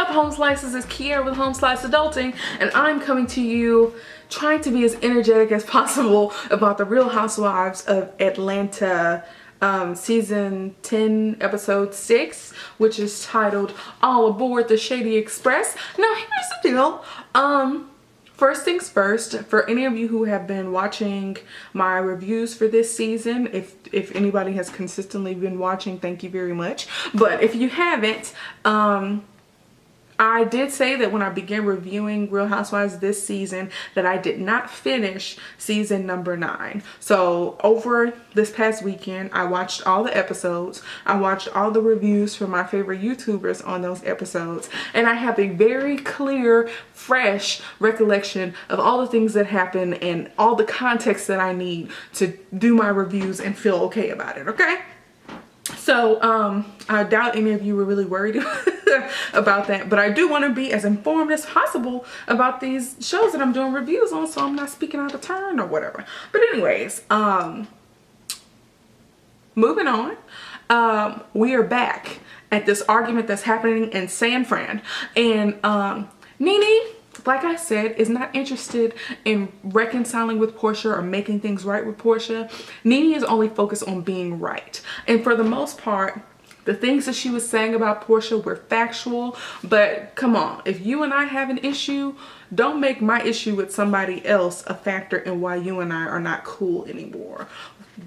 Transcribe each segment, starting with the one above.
up, Home Slices? It's Kiera with Home Slice Adulting, and I'm coming to you trying to be as energetic as possible about the Real Housewives of Atlanta season 10 episode 6, which is titled All Aboard the Shady Express. Now here's the deal. First things first, for any of you who have been watching my reviews for this season, if anybody has consistently been watching, thank you very much. But if you haven't, I did say that when I began reviewing Real Housewives this season that I did not finish season number 9. So over this past weekend, I watched all the episodes. I watched all the reviews from my favorite YouTubers on those episodes. And I have a very clear, fresh recollection of all the things that happened and all the context that I need to do my reviews and feel okay about it, okay? So I doubt any of you were really worried about that, but I do want to be as informed as possible about these shows that I'm doing reviews on, so I'm not speaking out of turn or whatever. But anyways, moving on, we are back at this argument that's happening in San Fran, and Nene, like I said, is not interested in reconciling with Portia or making things right with Portia. Nene is only focused on being right. And for the most part, the things that she was saying about Portia were factual. But come on, if you and I have an issue, don't make my issue with somebody else a factor in why you and I are not cool anymore.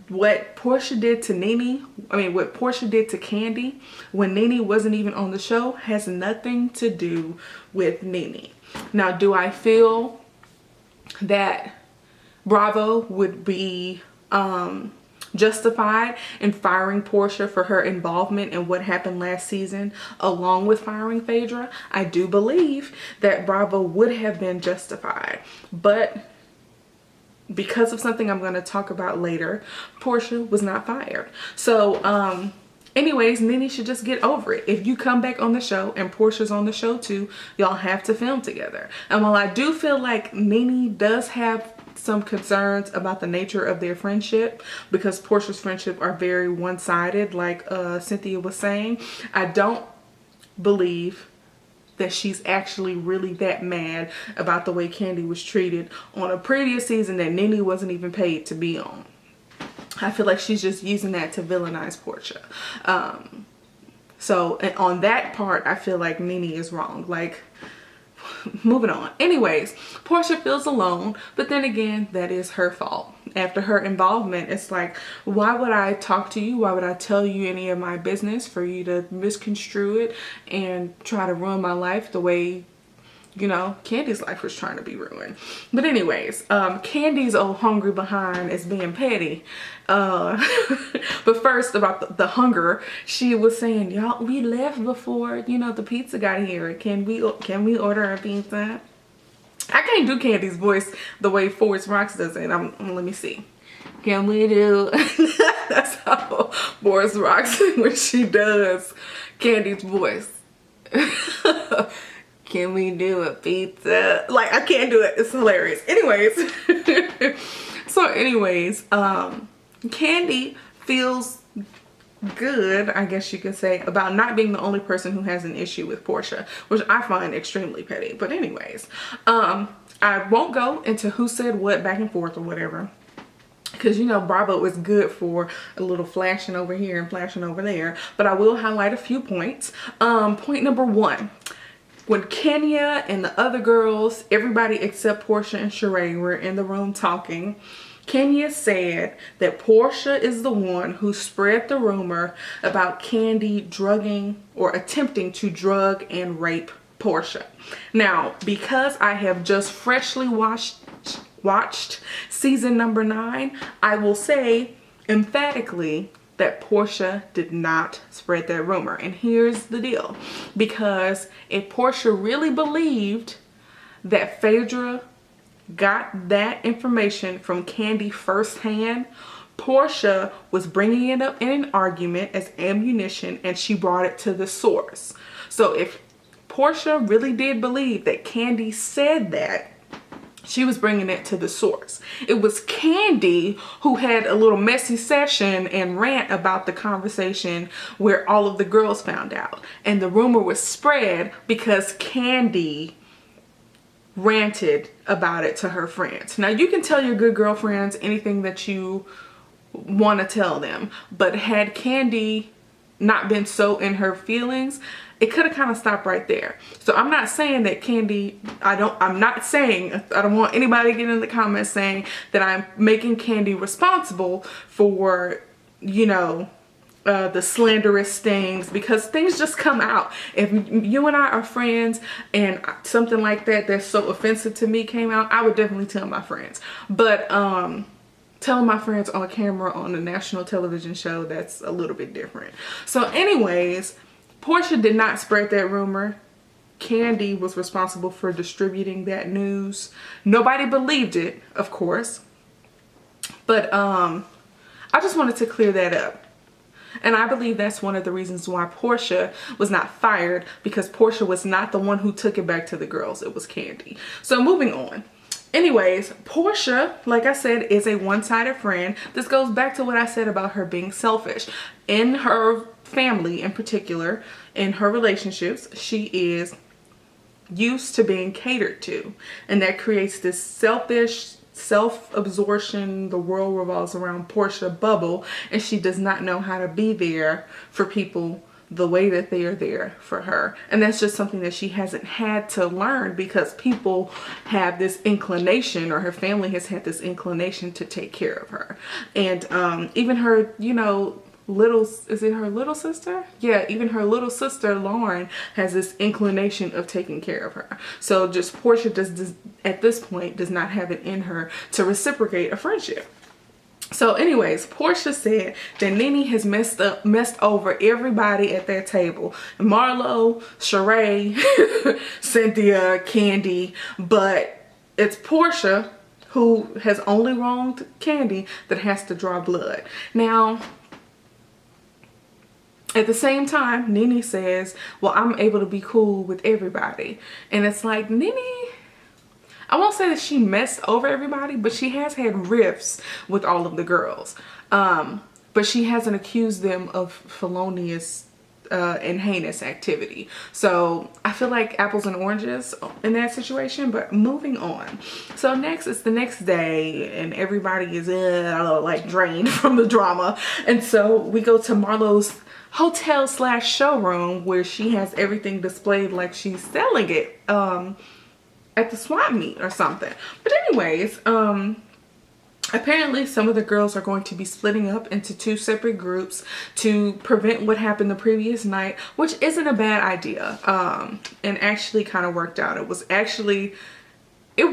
What Portia did to Nene, what Portia did to Kandi when Nene wasn't even on the show has nothing to do with Nene. Now, do I feel that Bravo would be justified in firing Portia for her involvement in what happened last season, along with firing Phaedra? I do believe that Bravo would have been justified, but because of something I'm going to talk about later, Portia was not fired. So, anyways, Nene should just get over it. If you come back on the show and Portia's on the show too, y'all have to film together. And while I do feel like Nene does have some concerns about the nature of their friendship, because Portia's friendship are very one-sided, like Cynthia was saying, I don't believe that she's actually really that mad about the way Kandi was treated on a previous season that Nene wasn't even paid to be on. I feel like she's just using that to villainize Portia. So on that part, I feel like Nene is wrong. Like, moving on. Anyways, Portia feels alone, but then again, that is her fault. After her involvement, it's like, why would I talk to you? Why would I tell you any of my business for you to misconstrue it and try to ruin my life the way, you know, Kandi's life was trying to be ruined. But anyways, Kandi's old hungry behind is being petty. But first, about the hunger, she was saying, y'all, we left before, you know, the pizza got here. Can we order a pizza? I can't do Kandi's voice the way Forrest Rocks does it. Let me see. Can we do? That's how Forrest Rocks when she does Kandi's voice. Can we do a pizza? Like, I can't do it. It's hilarious. Anyways. So anyways, Kandi feels good, I guess you could say, about not being the only person who has an issue with Portia, which I find extremely petty. But anyways, I won't go into who said what back and forth or whatever, because, you know, Bravo is good for a little flashing over here and flashing over there. But I will highlight a few points. Point number 1. When Kenya and the other girls, everybody except Portia and Sheree, were in the room talking, Kenya said that Portia is the one who spread the rumor about Kandi drugging or attempting to drug and rape Portia. Now, because I have just freshly watched season number 9, I will say emphatically that Portia did not spread that rumor. And here's the deal. Because if Portia really believed that Phaedra got that information from Kandi firsthand, Portia was bringing it up in an argument as ammunition, and she brought it to the source. So if Portia really did believe that Kandi said that, she was bringing it to the source. It was Kandi who had a little messy session and rant about the conversation where all of the girls found out. And the rumor was spread because Kandi ranted about it to her friends. Now, you can tell your good girlfriends anything that you want to tell them, but had Kandi not been so in her feelings, it could have kind of stopped right there. So I'm not saying that Kandi, I don't want anybody to get in the comments saying that I'm making Kandi responsible for, you know, the slanderous things, because things just come out. If you and I are friends and something like that that's so offensive to me came out, I would definitely tell my friends. But telling my friends on camera on a national television show, that's a little bit different. So anyways, Portia did not spread that rumor. Kandi was responsible for distributing that news. Nobody believed it, of course. But I just wanted to clear that up. And I believe that's one of the reasons why Portia was not fired, because Portia was not the one who took it back to the girls. It was Kandi. So moving on. Anyways, Portia, like I said, is a one-sided friend. This goes back to what I said about her being selfish. In her family in particular, in her relationships, she is used to being catered to. And that creates this selfish self-absorption, the world revolves around Portia bubble, and she does not know how to be there for people the way that they are there for her. And that's just something that she hasn't had to learn, because people have this inclination, or her family has had this inclination to take care of her. And even her, you know, is it her little sister? Yeah, even her little sister Lauren has this inclination of taking care of her. So just Portia does at this point does not have it in her to reciprocate a friendship. So anyways, Portia said that Nene has messed over everybody at that table. Marlo, Sheree, Cynthia, Kandi, but it's Portia who has only wronged Kandi that has to draw blood. Now, at the same time, Nene says, well, I'm able to be cool with everybody. And it's like, Nene, I won't say that she messed over everybody, but she has had rifts with all of the girls. But she hasn't accused them of felonious and heinous activity. So I feel like apples and oranges in that situation. But moving on. So next, it's the next day and everybody is like drained from the drama. And so we go to Marlo's hotel / showroom, where she has everything displayed like she's selling it at the swap meet or something. But anyways, apparently some of the girls are going to be splitting up into 2 separate groups to prevent what happened the previous night, which isn't a bad idea, and actually kind of worked out. It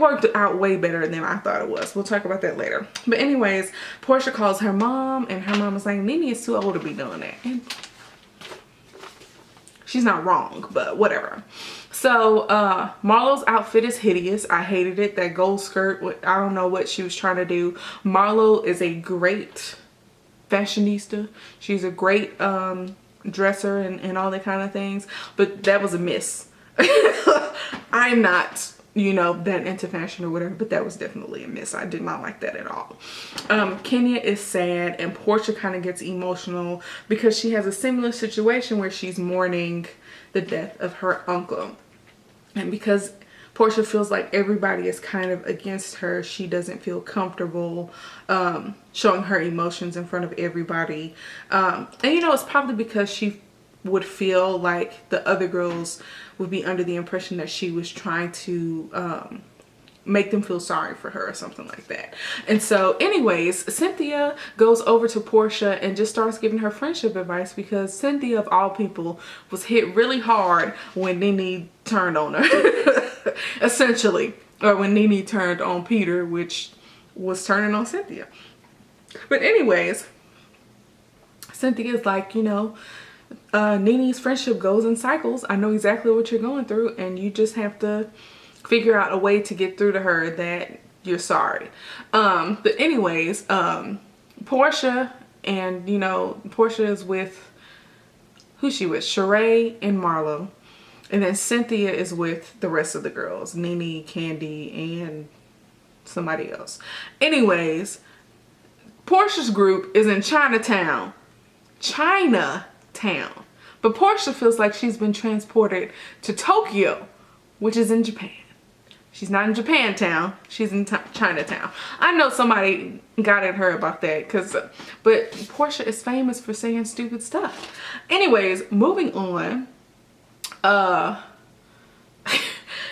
worked out way better than I thought it was. We'll talk about that later. But anyways, Portia calls her mom, and her mom is like, Nene is too old to be doing that. And she's not wrong, but whatever. So Marlo's outfit is hideous. I hated it. That gold skirt, I don't know what she was trying to do. Marlo is a great fashionista. She's a great dresser and all that kind of things. But that was a miss. I'm not, you know, that into fashion or whatever, but that was definitely a miss. I did not like that at all. Kenya is sad, and Portia kind of gets emotional because she has a similar situation where she's mourning the death of her uncle. And because Portia feels like everybody is kind of against her, she doesn't feel comfortable showing her emotions in front of everybody. And you know, it's probably because she would feel like the other girls would be under the impression that she was trying to make them feel sorry for her or something like that. And so anyways, Cynthia goes over to Portia and just starts giving her friendship advice, because Cynthia, of all people, was hit really hard when Nene turned on her. Essentially. Or when Nene turned on Peter, which was turning on Cynthia. But anyways, Cynthia's like, you know, Nene's friendship goes in cycles. I know exactly what you're going through, and you just have to figure out a way to get through to her that you're sorry. But anyways, Portia, and you know, Portia is with, who's she with? Sheree and Marlo. And then Cynthia is with the rest of the girls, Nene, Kandi, and somebody else. Anyways, Portia's group is in Chinatown. But Portia feels like she's been transported to Tokyo, which is in Japan. She's not in Japantown. She's in Chinatown. I know somebody got at her about that, but Portia is famous for saying stupid stuff. Anyways, moving on.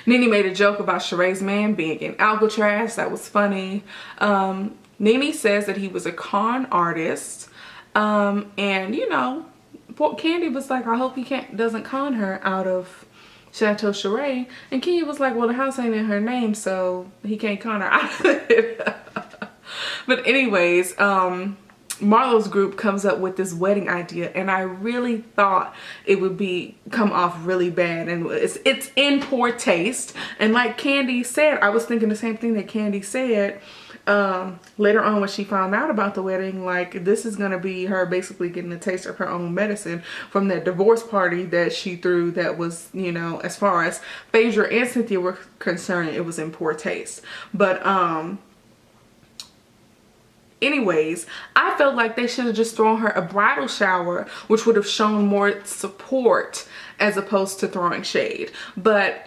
Nene made a joke about Sheree's man being in Alcatraz. That was funny. Nene says that he was a con artist. And you know, Kandi was like, I hope he doesn't con her out of Chateau Sheree. And Kenya was like, well, the house ain't in her name, so he can't con her out of it. But anyways, Marlo's group comes up with this wedding idea, and I really thought it would come off really bad, and it's in poor taste. And like Kandi said, I was thinking the same thing that Kandi said later on when she found out about the wedding. Like, this is gonna be her basically getting a taste of her own medicine from that divorce party that she threw, that was, you know, as far as Phaedra and Cynthia were concerned, it was in poor taste. But anyways, I felt like they should have just thrown her a bridal shower, which would have shown more support as opposed to throwing shade. But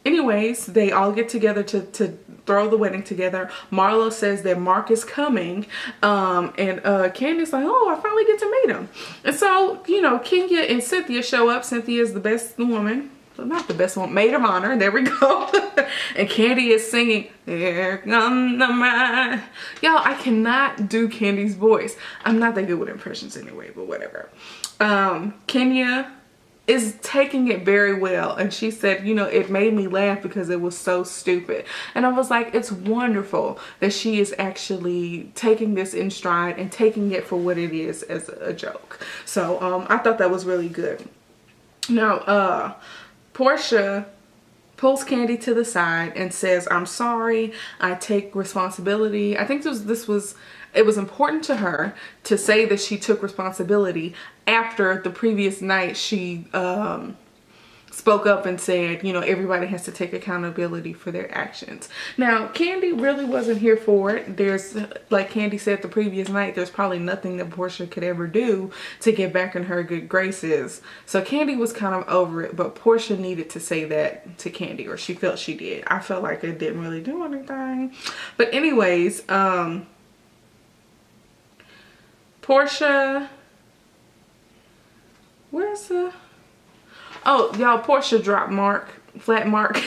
anyways, they all get together to throw the wedding together. Marlo says that Mark is coming, and Candi's like, oh, I finally get to meet him. And so, you know, Kenya and Cynthia show up. Cynthia is the best woman. Not the best one, maid of honor. There we go. And Kandi is singing, "Here Come the Ride." Y'all, I cannot do Candi's voice. I'm not that good with impressions anyway, but whatever. Kenya is taking it very well, and she said, you know, it made me laugh because it was so stupid. And I was like, it's wonderful that she is actually taking this in stride and taking it for what it is, as a joke. So I thought that was really good. Now Portia pulls Kandi to the side and says, I'm sorry, I take responsibility. I think it was important to her to say that she took responsibility after the previous night she spoke up and said, you know, everybody has to take accountability for their actions. Now, Kandi really wasn't here for it. There's, like Kandi said the previous night, there's probably nothing that Portia could ever do to get back in her good graces. So Kandi was kind of over it, but Portia needed to say that to Kandi, or she felt she did. I felt like it didn't really do anything. But anyways, Portia, where's the... Oh, y'all, Portia dropped flat Mark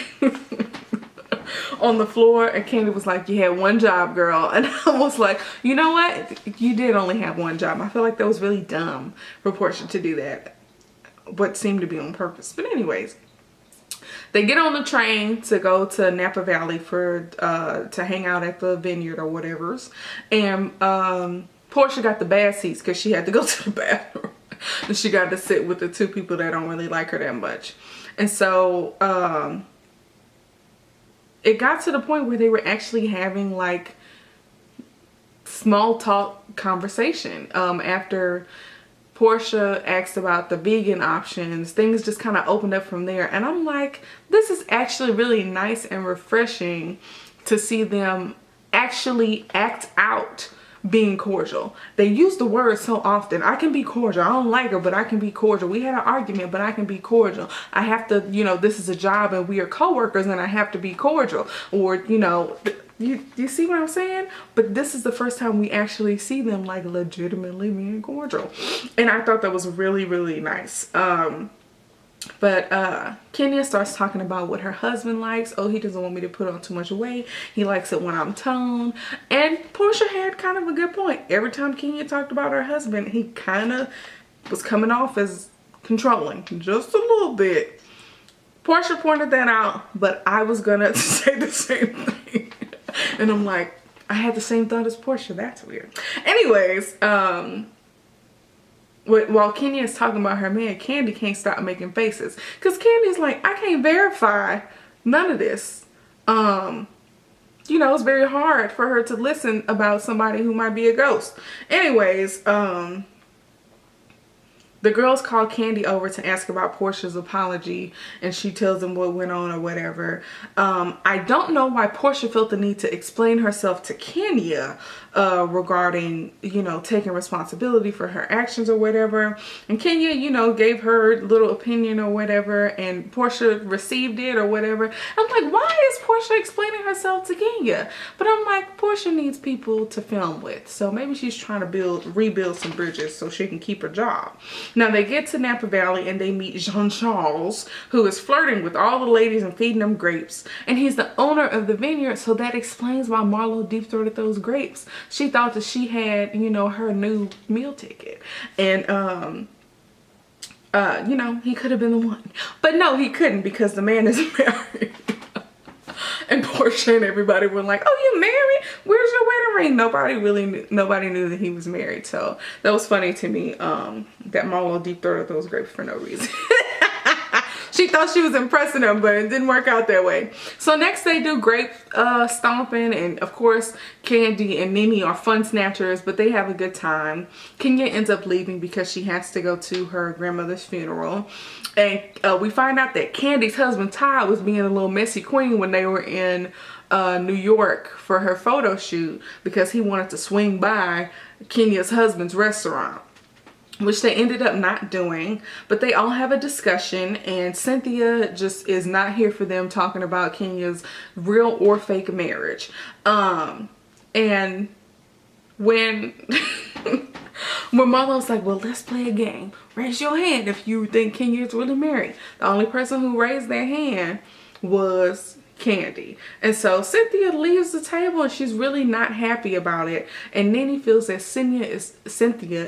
on the floor, and Kandi was like, you had one job, girl. And I was like, you know what? You did only have one job. I feel like that was really dumb for Portia to do that, but seemed to be on purpose. But anyways, they get on the train to go to Napa Valley to hang out at the vineyard or whatever's. And Portia got the bad seats because she had to go to the bathroom. And she got to sit with the two people that don't really like her that much. And so it got to the point where they were actually having like small talk conversation. After Portia asked about the vegan options, things just kind of opened up from there. And I'm like, this is actually really nice and refreshing to see them actually act out being cordial. They use the word so often. I can be cordial. I don't like her, but I can be cordial. We had an argument, but I can be cordial. I have to, you know, this is a job and we are co-workers and I have to be cordial. Or, you know, you see what I'm saying? But this is the first time we actually see them like legitimately being cordial. And I thought that was really, really nice. But Kenya starts talking about what her husband likes. Oh, he doesn't want me to put on too much weight. He likes it when I'm toned. And Portia had kind of a good point. Every time Kenya talked about her husband, he kind of was coming off as controlling just a little bit. Portia pointed that out, but I was gonna say the same thing. And I'm like, I had the same thought as Portia. That's weird. Anyways, while Kenya is talking about her man, Kandi can't stop making faces. Because Candy's like, I can't verify none of this. You know, it's very hard for her to listen about somebody who might be a ghost. Anyways, the girls call Kandi over to ask about Portia's apology, and she tells them what went on or whatever. I don't know why Portia felt the need to explain herself to Kenya regarding, you know, taking responsibility for her actions or whatever. And Kenya, you know, gave her little opinion or whatever, and Portia received it or whatever. I'm like, why is Portia explaining herself to Kenya? But I'm like, Portia needs people to film with, so maybe she's trying to rebuild some bridges so she can keep her job. Now they get to Napa Valley and they meet Jean-Charles, who is flirting with all the ladies and feeding them grapes, and he's the owner of the vineyard, so that explains why Marlo deep-throated those grapes. She thought that she had, you know, her new meal ticket, and you know, he could have been the one, but no, he couldn't, because the man is married. And Portia and everybody were like, oh, you married? Where's your wedding ring? Nobody knew that he was married. So that was funny to me, that Marlo deep-throated those grapes for no reason. She thought she was impressing him, but it didn't work out that way. So next they do grape stomping, and of course Kandi and Nene are fun snatchers, but they have a good time. Kenya ends up leaving because she has to go to her grandmother's funeral. And we find out that Kandi's husband Todd was being a little messy queen when they were in New York for her photo shoot, because he wanted to swing by Kenya's husband's restaurant, which they ended up not doing. But they all have a discussion, and Cynthia just is not here for them, talking about Kenya's real or fake marriage. And when when Marlo's like, well, let's play a game. Raise your hand if you think Kenya is really married. The only person who raised their hand was Kandi. And so Cynthia leaves the table, and she's really not happy about it. And Nene feels that Cynthia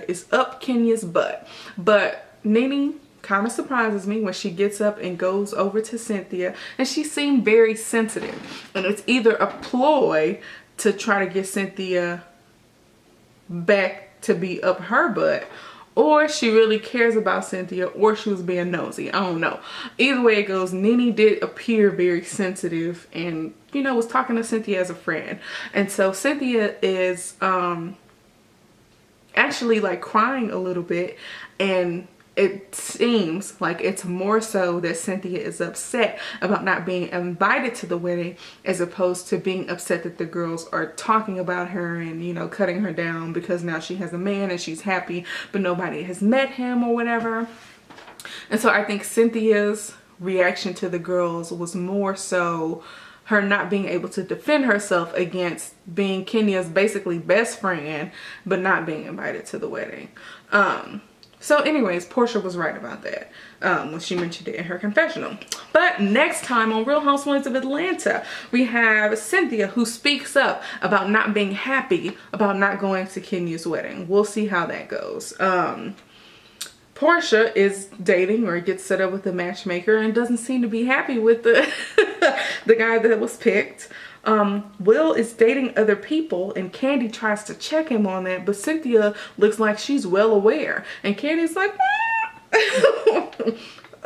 is up Kenya's butt. But Nene kind of surprises me when she gets up and goes over to Cynthia, and she seemed very sensitive. And it's either a ploy to try to get Cynthia back to be up her butt, or she really cares about Cynthia, or she was being nosy. I don't know. Either way it goes, Nene did appear very sensitive, and, you know, was talking to Cynthia as a friend. And so Cynthia is actually like crying a little bit, and it seems like it's more so that Cynthia is upset about not being invited to the wedding, as opposed to being upset that the girls are talking about her and, you know, cutting her down because now she has a man and she's happy, but nobody has met him or whatever. And so I think Cynthia's reaction to the girls was more so her not being able to defend herself against being Kenya's basically best friend, but not being invited to the wedding. So anyways, Portia was right about that when she mentioned it in her confessional. But next time on Real Housewives of Atlanta, we have Cynthia, who speaks up about not being happy about not going to Kenya's wedding. We'll see how that goes. Portia is dating, or gets set up with a matchmaker, and doesn't seem to be happy with the the guy that was picked. Will is dating other people, and Kandi tries to check him on that, but Cynthia looks like she's well aware, and Candy's like,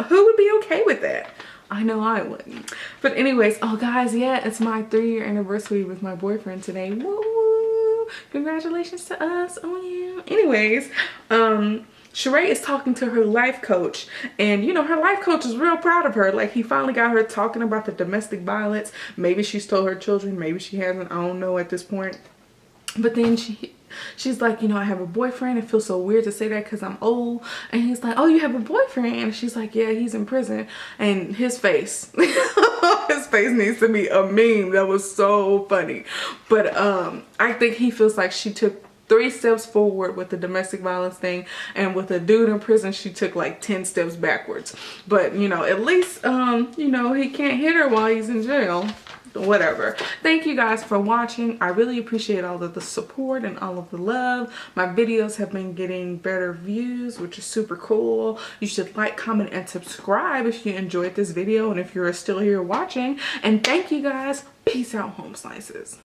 who would be okay with that? I know I wouldn't. But anyways, oh guys, yeah, it's my 3-year anniversary with my boyfriend today. Woo woo! Congratulations to us. Oh yeah. Anyways, Sheree is talking to her life coach, and you know, her life coach is real proud of her. Like, he finally got her talking about the domestic violence. Maybe she's told her children, maybe she hasn't, I don't know at this point. But then she's like, you know, I have a boyfriend. It feels so weird to say that because I'm old. And he's like, oh, you have a boyfriend? And she's like, yeah, he's in prison. And his face, his face needs to be a meme. That was so funny. But I think he feels like she took 3 steps forward with the domestic violence thing, and with a dude in prison she took like 10 steps backwards. But you know, at least you know, he can't hit her while he's in jail. Whatever. Thank you guys for watching. I really appreciate all of the support and all of the love. My videos have been getting better views, which is super cool. You should like, comment, and subscribe if you enjoyed this video, and if you're still here watching. And thank you guys. Peace out, home slices.